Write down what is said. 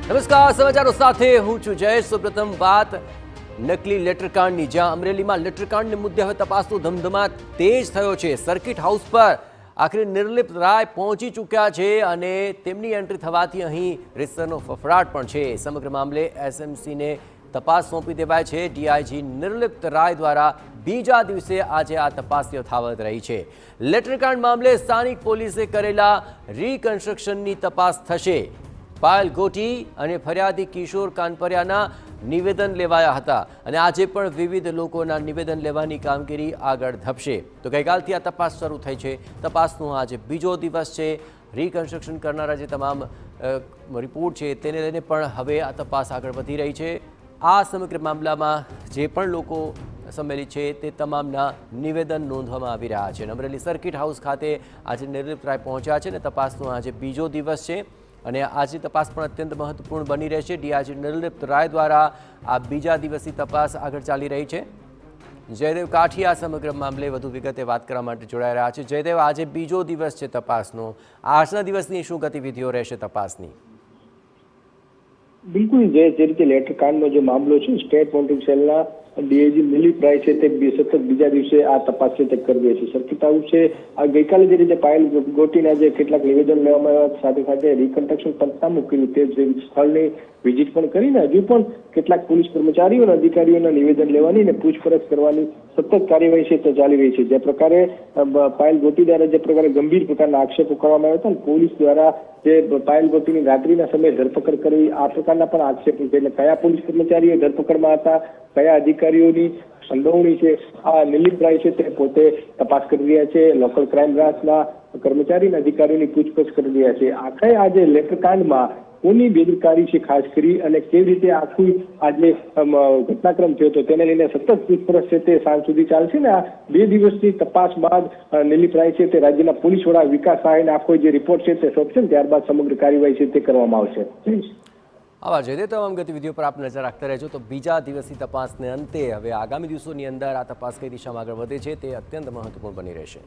નમસ્કાર, સમાચારો સાથે હું છું જયેશ। સૌપ્રથમ વાત નકલી લેટરકાંડની, જ્યાં અમરેલીમાં લેટરકાંડને મુદ્દે હવે તપાસનો ધમધમાટ તેજ થયો છે। સર્કિટ હાઉસ પર આખરે નિર્લિપ્ત રાય પહોંચી ચૂક્યા છે અને તેમની એન્ટ્રી થવાથી અહીં રીતસરનો ફફડાટ પણ છે। સમગ્ર મામલે એસએમસીને તપાસ સોંપી દેવાય છે। ડીઆઈજી નિર્લિપ્ત રાય દ્વારા બીજા દિવસે આજે આ તપાસ યથાવત રહી છે। લેટરકાંડ મામલે સ્થાનિક પોલીસે કરેલા રિકન્સ્ટ્રક્શનની તપાસ થશે। પાયલ ગોટી અને ફરિયાદી કિશોર કાનપરિયાના નિવેદન લેવાયા હતા અને આજે પણ વિવિધ લોકોના નિવેદન લેવાની કામગીરી આગળ ધપશે। તો ગઈકાલથી આ તપાસ શરૂ થઈ છે। તપાસનો આજે બીજો દિવસ છે। રિકન્સ્ટ્રક્શન કરનારા જે તમામ રિપોર્ટ છે તેને લઈને પણ હવે આ તપાસ આગળ વધી રહી છે। આ સમગ્ર મામલામાં જે પણ લોકો સંમેલિત છે તે તમામના નિવેદન નોંધવામાં આવી રહ્યા છે। અમરેલી સર્કિટ હાઉસ ખાતે આજે નિર્લિપ્ત રાય પહોંચ્યા છે અને તપાસનો આજે બીજો દિવસ છે અને આજની તપાસ પણ અત્યંત મહત્વપૂર્ણ બની રહેશે। ડીઆઈજી નિર્લિપ્ત રાય દ્વારા આ બીજા દિવસની તપાસ આગળ ચાલી રહી છે। જયદેવ કાઠી આ સમગ્ર મામલે વધુ વિગતે વાત કરવા માટે જોડાઈ રહ્યા છે। જયદેવ, આજે બીજો દિવસ છે તપાસનો, આજના દિવસની શું ગતિવિધિઓ રહેશે તપાસની? બિલકુલ જે રીતે લેટર કાંડનો જે મામલો છે, સ્ટેટ મોનિટરિંગ સેલના ડીઆઈજી નિર્લિપ્ત રાય છે તે સતત બીજા દિવસે આ તપાસ છે તે કરી રહી છે। સર્કિટ હાઉસ છે આ ગઈકાલે જે રીતે પાયલ ગોટીના જે કેટલાક નિવેદન લેવામાં આવ્યા, સાથે સાથે રિકન્સ્ટ્રક્શન પંચનામું કર્યું, તે સ્થળની વિઝિટ પણ કરીને હજુ પણ કેટલાક પોલીસ કર્મચારીઓ અને અધિકારીઓના નિવેદન લેવાની અને પૂછપરછ કરવાની સતત કાર્યવાહી છે તે ચાલી રહી છે। જે પ્રકારે પાયલ ગોટી દ્વારા જે પ્રકારે ગંભીર પ્રકારના આક્ષેપો કરવામાં આવ્યા હતા, પોલીસ દ્વારા જે પાયલ ગોટીની રાત્રિના સમયે ધરપકડ કરવી, આ પ્રકારના પણ આક્ષેપો છે। એટલે કયા પોલીસ કર્મચારીઓ ધરપકડમાં હતા, કયા અધિકારીઓની સંડોવણી છે, આ નિર્લિપ્ત રાય છે તે પોતે તપાસ કરી રહ્યા છે। લોકલ ક્રાઇમ બ્રાન્ચના કર્મચારી અને અધિકારીઓની પૂછપરછ કરી રહ્યા છે। આખરે આજે લેટરકાંડમાં કોની બેદરકારી છે ખાસ કરી અને કેવી રીતે આખું આજે ઘટનાક્રમ થયો હતો તેને લઈને સતત પૂછપરછ છે તે સાંજ સુધી ચાલશે ને આ 2 દિવસની તપાસ બાદ નિર્લિપ્ત રાય છે તે રાજ્યના પોલીસ વડા વિકાસ સહાયને આખો જે રિપોર્ટ છે તે સોંપશે, ત્યારબાદ સમગ્ર કાર્યવાહી છે તે કરવામાં આવશે। આવા જયદેવ, તમામ ગતિવિધિઓ પર આપ નજર રાખતા રહેજો। તો બીજા દિવસની તપાસને અંતે હવે આગામી દિવસોની અંદર આ તપાસ કઈ દિશામાં આગળ વધે છે તે અત્યંત મહત્વપૂર્ણ બની રહેશે।